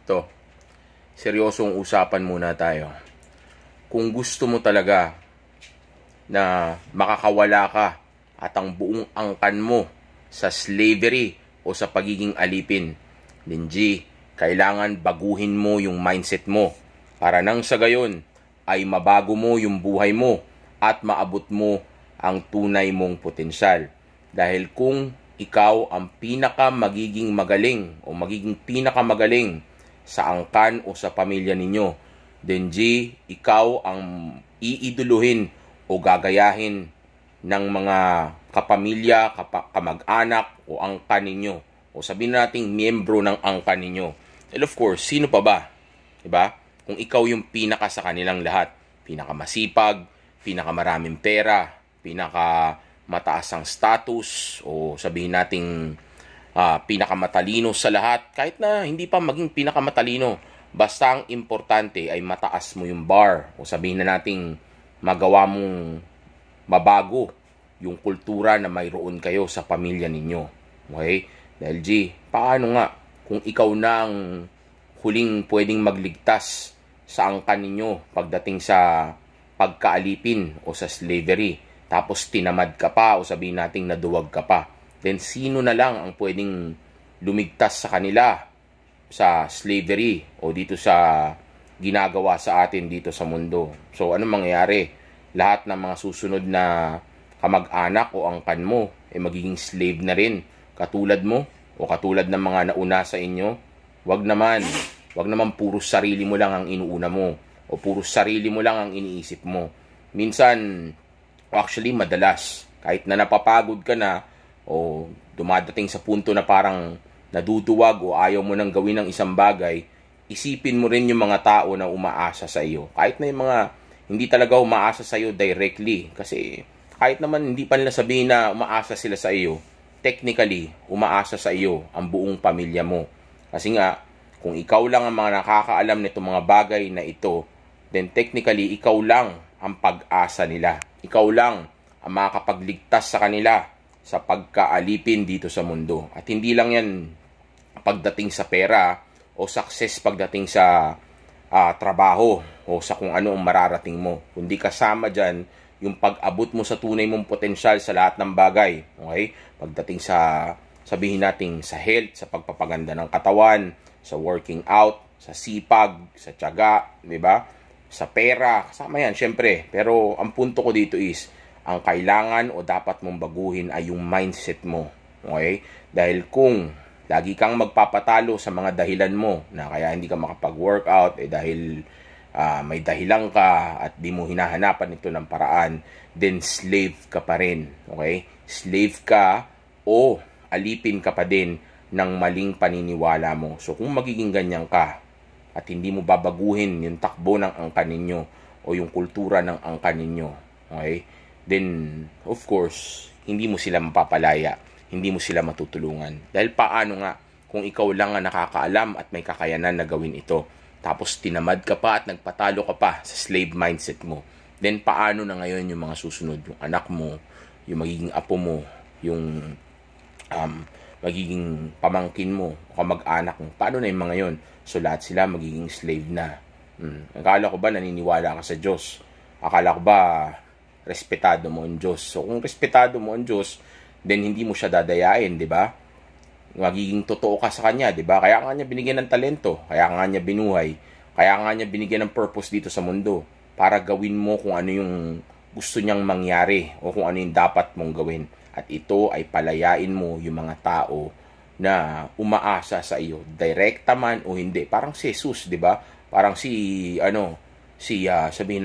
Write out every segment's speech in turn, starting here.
To, seryosong usapan muna tayo. Kung gusto mo talaga na makakawala ka at ang buong angkan mo sa slavery o sa pagiging alipin, then kailangan baguhin mo yung mindset mo para nang sa gayon ay mabago mo yung buhay mo at maabot mo ang tunay mong potensyal. Dahil kung ikaw ang magiging magaling o magiging pinakamagaling sa angkan o sa pamilya ninyo, then ikaw ang iiduluhin o gagayahin ng mga kapamilya, kamag-anak o angkan ninyo. O sabihin nating miyembro ng angkan ninyo. And of course, sino pa ba? Diba? Kung ikaw yung pinaka sa kanilang lahat, pinakamasipag, pinakamaraming pera, pinakamataas ang status, o sabihin nating pinakamatalino sa lahat, kahit na hindi pa maging pinakamatalino, basta ang importante ay mataas mo yung bar, o sabihin na nating magawa mong mabago yung kultura na mayroon kayo sa pamilya ninyo. Okay? Dahil paano nga kung ikaw na ang huling pwedeng magligtas sa angkan ninyo pagdating sa pagkaalipin o sa slavery, tapos tinamad ka pa o sabihin nating naduwag ka pa, then sino na lang ang pwedeng lumigtas sa kanila sa slavery o dito sa ginagawa sa atin dito sa mundo? So ano mangyayari? Lahat ng mga susunod na kamag-anak o angkan mo ay magiging slave na rin katulad mo o katulad ng mga nauna sa inyo. Wag naman puro sarili mo lang ang inuuna mo o puro sarili mo lang ang iniisip mo. Minsan, actually madalas, kahit na napapagod ka na o dumadating sa punto na parang naduduwag o ayaw mo nang gawin ng isang bagay, isipin mo rin yung mga tao na umaasa sa iyo. Kahit na yung mga hindi talaga umaasa sa iyo directly, kasi kahit naman hindi pa nila sabihin na umaasa sila sa iyo, technically, umaasa sa iyo ang buong pamilya mo. Kasi nga, kung ikaw lang ang mga nakakaalam nito mga bagay na ito, then technically, ikaw lang ang pag-asa nila. Ikaw lang ang makakapagligtas sa kanila sa pagkaalipin dito sa mundo. At hindi lang yan pagdating sa pera o success pagdating sa trabaho o sa kung ano ang mararating mo. Kundi kasama dyan yung pag-abot mo sa tunay mong potensyal sa lahat ng bagay. Okay? Pagdating sa, sabihin natin, sa health, sa pagpapaganda ng katawan, sa working out, sa sipag, sa tiyaga, di ba? Sa pera, kasama yan, syempre. Pero ang punto ko dito is, ang kailangan o dapat mong baguhin ay yung mindset mo. Okay? Dahil kung lagi kang magpapatalo sa mga dahilan mo na kaya hindi ka makapag-workout dahil may dahilan ka at di mo hinahanapan ito ng paraan, then slave ka pa rin. Okay? Slave ka o alipin ka pa din ng maling paniniwala mo. So kung magiging ganyan ka at hindi mo babaguhin yung takbo ng angkan ninyo o yung kultura ng angkan ninyo, okay? Then of course, hindi mo sila mapapalaya, hindi mo sila matutulungan. Dahil paano nga kung ikaw lang ang nakakaalam at may kakayanan na gawin ito, tapos tinamad ka pa at nagpatalo ka pa sa slave mindset mo, then paano na ngayon yung mga susunod, yung anak mo, yung magiging apo mo, yung magiging pamangkin mo o kamag-anak mo, paano na yung mga yon? So lahat sila magiging slave na. Akala ko ba naniniwala ka sa Diyos? Akala ko ba respetado mo ang Diyos? So kung respetado mo ang Diyos, then hindi mo siya dadayain, di ba? Magiging totoo ka sa Kanya, di ba? Kaya nga niya binigyan ng talento, kaya nga niya binuhay, kaya nga niya binigyan ng purpose dito sa mundo para gawin mo kung ano yung gusto niyang mangyari o kung ano yung dapat mong gawin. At ito ay palayain mo yung mga tao na umaasa sa iyo, direkta man o hindi. Parang si Jesus, 'di ba? Parang sabihin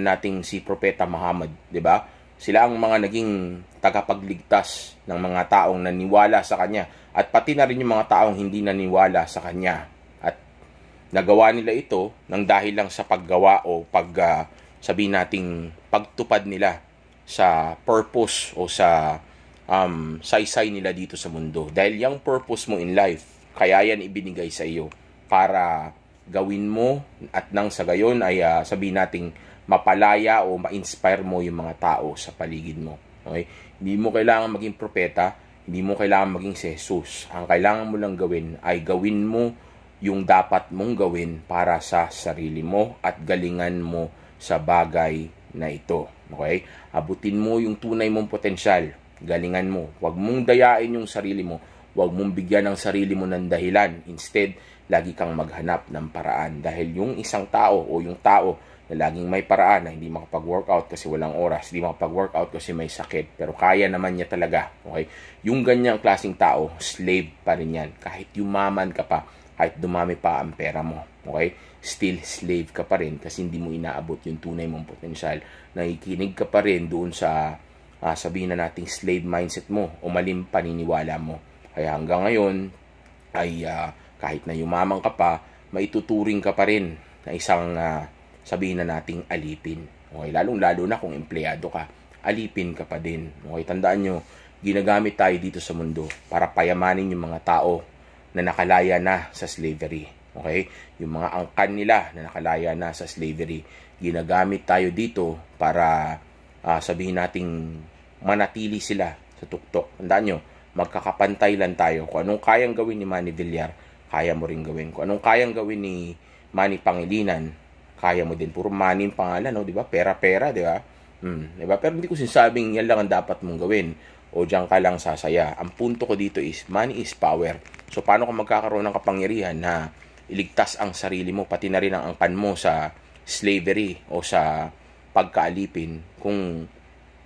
nating si Propeta Muhammad, 'di ba? Sila ang mga naging tagapagligtas ng mga taong naniwala sa kanya at pati na rin yung mga taong hindi naniwala sa kanya. At nagawa nila ito nang dahil lang sa paggawa o sabihin nating pagtupad nila sa purpose o sa saysay nila dito sa mundo. Dahil yung purpose mo in life, kaya yan ibinigay sa iyo para gawin mo at nang sa gayon ay sabihin nating mapalaya o ma-inspire mo yung mga tao sa paligid mo. Okay? Hindi mo kailangan maging propeta, hindi mo kailangan maging si Jesus. Ang kailangan mo lang gawin ay gawin mo yung dapat mong gawin para sa sarili mo at galingan mo sa bagay na ito. Okay? Abutin mo yung tunay mong potensyal. Galingan mo. Huwag mong dayain yung sarili mo. Huwag mong bigyan ng sarili mo ng dahilan. Instead, lagi kang maghanap ng paraan. Dahil yung isang tao o yung tao na laging may paraan na hindi makapag-workout kasi walang oras, hindi makapag-workout kasi may sakit, pero kaya naman niya talaga. Okay? Yung ganyang klaseng tao, slave pa rin yan. Kahit yumaman ka pa, kahit dumami pa ang pera mo. Okay? Still slave ka pa rin kasi hindi mo inaabot yung tunay mong potensyal. Nakikinig ka pa rin doon sa sabihin na nating slave mindset mo o maling paniniwala mo. Kaya hanggang ngayon ay kahit na yumaman ka pa, maituturing ka pa rin na isang sabihin na nating alipin. Okay? Lalong-lalo na kung empleyado ka, alipin ka pa din. Okay? Tandaan nyo, ginagamit tayo dito sa mundo para payamanin yung mga tao na nakalaya na sa slavery. Okay? Yung mga angkan nila na nakalaya na sa slavery, ginagamit tayo dito para sabihin nating manatili sila sa tuktok. Tandaan nyo, magkakapantay lang tayo. Kung anong kayang gawin ni Manny Villar, kaya mo rin gawin. Kung anong kayang gawin ni Manny Pangilinan, kaya mo din. Puro Manny yung pangalan, no? Di ba? Pera-pera, di ba? Di ba? Pero hindi ko sinasabing yan lang ang dapat mong gawin o diyan ka lang sasaya. Ang punto ko dito is, money is power. So, paano ka magkakaroon ng kapangyarihan na iligtas ang sarili mo, pati na rin ang angkan mo sa slavery o sa pagkaalipin kung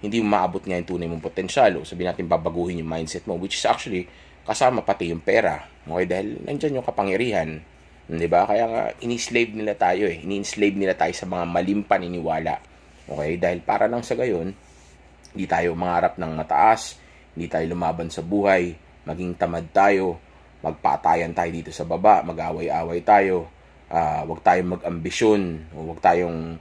hindi mo maabot nga yung tunay mong potensyal o sabihin natin babaguhin yung mindset mo, which is actually kasama pati yung pera. Okay? Dahil nandyan yung kapangyarihan. Di ba? Kaya nga, ini-slave nila tayo eh. Ini-slave nila tayo sa mga maling paniniwala. Okay? Dahil para lang sa gayon, hindi tayo mangarap ng mataas, hindi tayo lumaban sa buhay, maging tamad tayo, magpatayan tayo dito sa baba, mag-away-away tayo, wag tayong mag-ambisyon, o wag tayong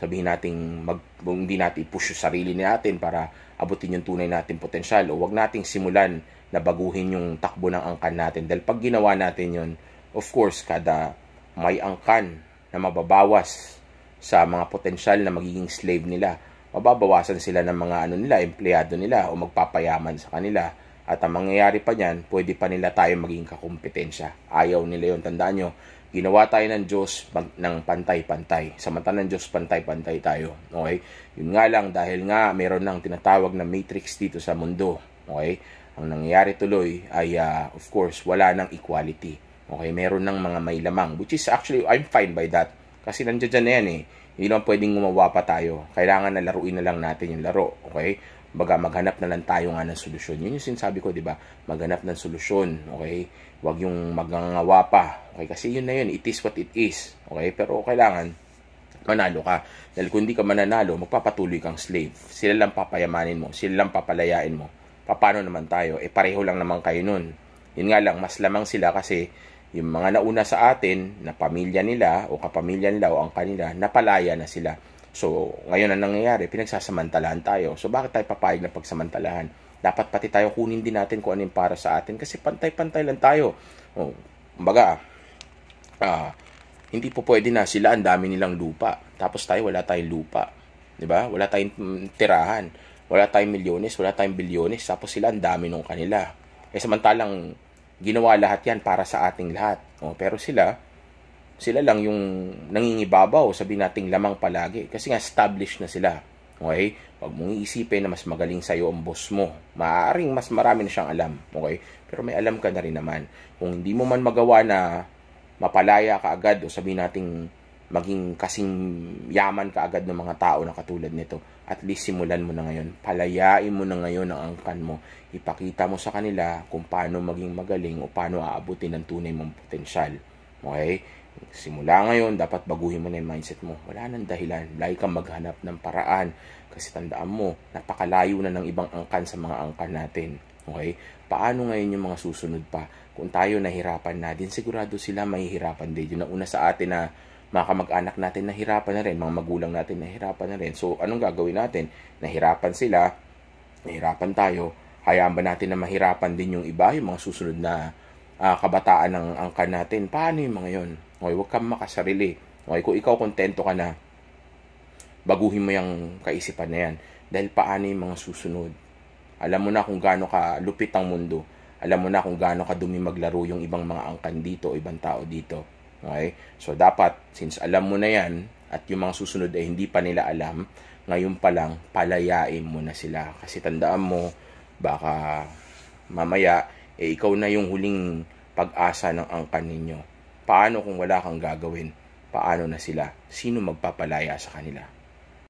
sabihin nating hindi natin i-push yung sarili natin para abutin yung tunay natin potensyal, o wag nating simulan na baguhin yung takbo ng angkan natin. Dahil pag ginawa natin yun, of course, kada may angkan na mababawas sa mga potensyal na magiging slave nila, mababawasan sila ng mga empleyado nila o magpapayaman sa kanila. At ang mangyayari pa niyan, pwede pa nila tayo maging kakumpetensya. Ayaw nila yun. Tandaan nyo, ginawa tayo ng Diyos ng pantay-pantay. Samantalang ng Diyos, pantay-pantay tayo. Okay? Yun nga lang, dahil nga meron ng tinatawag na matrix dito sa mundo. Okay? Ang nangyayari tuloy ay, of course, wala ng equality. Okay? Meron ng mga may lamang. Which is actually, I'm fine by that. Kasi nandiyan na yan eh. Hindi naman pwedeng gumawa pa tayo. Kailangan na laruin na lang natin yung laro. Okay? Baga maghanap na lang tayo nga ng solusyon. Yun yung sinasabi ko, di ba? Maghanap ng solusyon, okay? Huwag yung magangawa pa, okay? Kasi yun na yun, it is what it is, okay? Pero kailangan manalo ka. Dahil kung hindi ka mananalo, magpapatuloy kang slave. Sila lang papayamanin mo, sila lang papalayain mo. Paano naman tayo? Pareho lang naman kayo nun. Yun nga lang, mas lamang sila kasi yung mga nauna sa atin, na pamilya nila, o kapamilya nila, o ang kanila, napalaya na sila. So, ngayon ang nangyayari, pinagsasamantalahan tayo. So, bakit tayo papayag na pagsamantalahan? Dapat pati tayo kunin din natin kung ano yung para sa atin. Kasi pantay-pantay lang tayo. O, kumbaga, hindi po pwede na sila, ang dami nilang lupa. Tapos tayo, wala tayong lupa. Diba? Wala tayong tirahan. Wala tayong milyones, wala tayong bilyones. Tapos sila, ang dami nung kanila. Samantalang, ginawa lahat yan para sa ating lahat. Pero sila lang yung nangingibabaw, sabihin nating lamang palagi. Kasi nga, established na sila. Okay? Huwag mong iisipin na mas magaling sa'yo ang boss mo. Maaaring mas marami na siyang alam. Okay? Pero may alam ka na rin naman. Kung hindi mo man magawa na mapalaya ka agad, o sabihin nating maging kasing yaman ka agad ng mga tao na katulad nito, at least simulan mo na ngayon. Palayain mo na ngayon ang angkan mo. Ipakita mo sa kanila kung paano maging magaling o paano aabutin ang tunay mong potensyal. Okay? Simula ngayon, dapat baguhin mo na yung mindset mo. Wala nang dahilan. Lagi kang maghanap ng paraan. Kasi tandaan mo, napakalayo na ng ibang angkan sa mga angkan natin. Okay? Paano ngayon yung mga susunod pa? Kung tayo nahirapan na din, sigurado sila mahihirapan din. Yung nauna sa atin na mga kamag-anak natin nahirapan na rin, mga magulang natin nahirapan na rin. So, anong gagawin natin? Nahirapan sila, nahirapan tayo, hayaan ba natin na mahirapan din yung iba, yung mga susunod na kabataan ng angkan natin? Paano yung mga yun? Okay, huwag kang makasarili. Okay, kung ikaw kontento ka na, baguhin mo yung kaisipan na yan. Dahil paano yung mga susunod? Alam mo na kung gaano ka lupit ang mundo. Alam mo na kung gaano kadumi maglaro yung ibang mga angkan dito o ibang tao dito. Okay? So, dapat, since alam mo na yan, at yung mga susunod ay hindi pa nila alam, ngayon pa lang, palayain mo na sila. Kasi tandaan mo, baka mamaya, ikaw na yung huling pag-asa ng angkan ninyo. Paano kung wala kang gagawin? Paano na sila? Sino magpapalaya sa kanila?